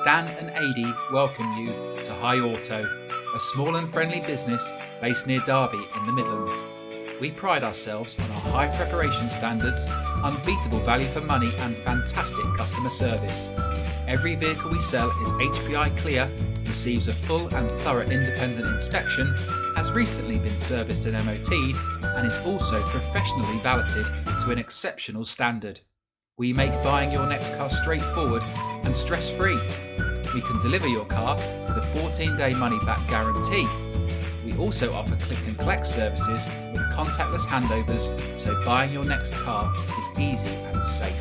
Dan and Adi welcome you to High Auto, a small and friendly business based near Derby in the Midlands. We pride ourselves on our high preparation standards, unbeatable value for money and fantastic customer service. Every vehicle we sell is HPI clear, receives a full and thorough independent inspection, has recently been serviced and MOT'd, and is also professionally valeted to an exceptional standard. We make buying your next car straightforward and stress-free. We can deliver your car with a 14-day money-back guarantee. We also offer click and collect services with contactless handovers, so buying your next car is easy and safe.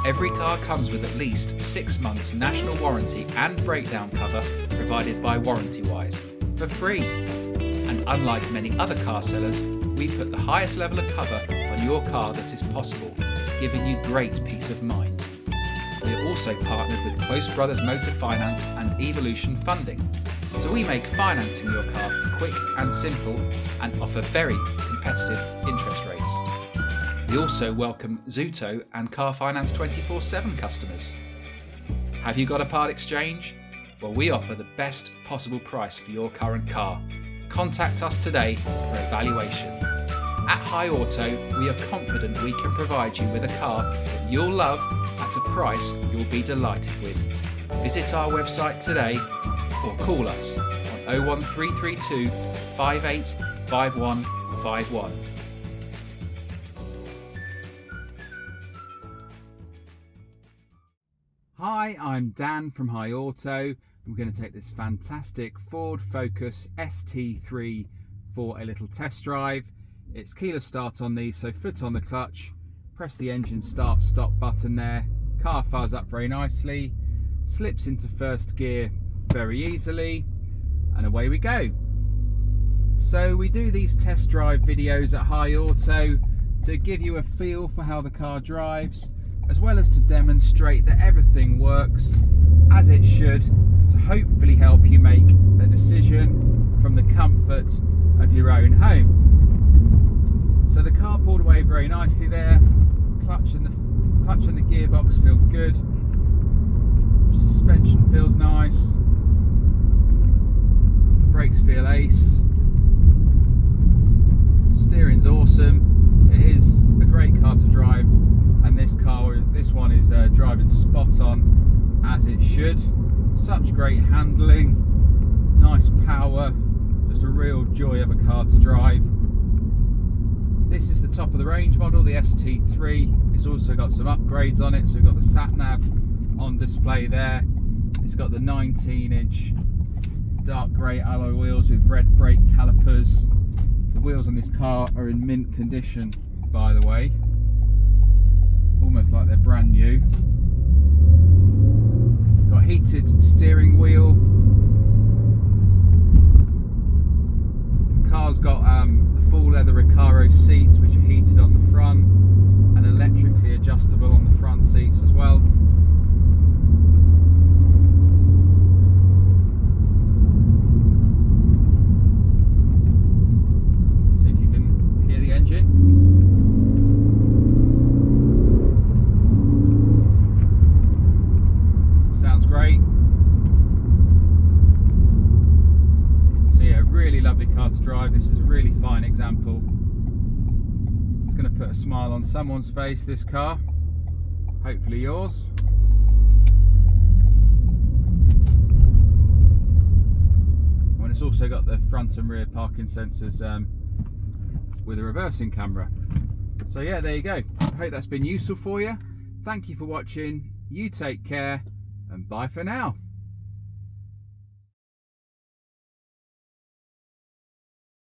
Every car comes with at least 6 months national warranty and breakdown cover provided by WarrantyWise for free. And unlike many other car sellers, we put the highest level of cover on your car that is possible, giving you great peace of mind. We are also partnered with Close Brothers Motor Finance and Evolution Funding, so we make financing your car quick and simple and offer very competitive interest rates. We also welcome Zuto and Car Finance 24/7 customers. Have you got a part exchange? Well, we offer the best possible price for your current car. Contact us today for evaluation. At High Auto, we are confident we can provide you with a car that you'll love at a price you'll be delighted with. Visit our website today or call us on 01332 585151. Hi, I'm Dan from High Auto. We're going to take this fantastic Ford Focus ST-3 for a little test drive. It's keyless start on these, so foot on the clutch, press the engine start stop button there, car fires up very nicely, slips into first gear very easily, and away we go. So we do these test drive videos at High Auto to give you a feel for how the car drives, as well as to demonstrate that everything works as it should, to hopefully help you make a decision from the comfort of your own home. So the car pulled away very nicely there. Clutch and the gearbox feel good. Suspension feels nice. Brakes feel ace. Steering's awesome. It is a great car to drive, and this one is driving spot on as it should. Such great handling, nice power, just a real joy of a car to drive. This is the top of the range model, the ST-3. It's also got some upgrades on it, so we've got the sat-nav on display there. It's got the 19-inch dark grey alloy wheels with red brake calipers. The wheels on this car are in mint condition, by the way. Almost like they're brand new. Got heated steering wheel. The car's got full leather Recaro seats, which are heated on the front and electrically adjustable on the front seats as well. Let's see if you can hear the engine. Sounds great. So yeah, really lovely car to drive. This is a really fine example. It's going to put a smile on someone's face, this car. Hopefully yours. And it's also got the front and rear parking sensors with a reversing camera. So yeah, there you go. I hope that's been useful for you. Thank you for watching. You take care, and bye for now.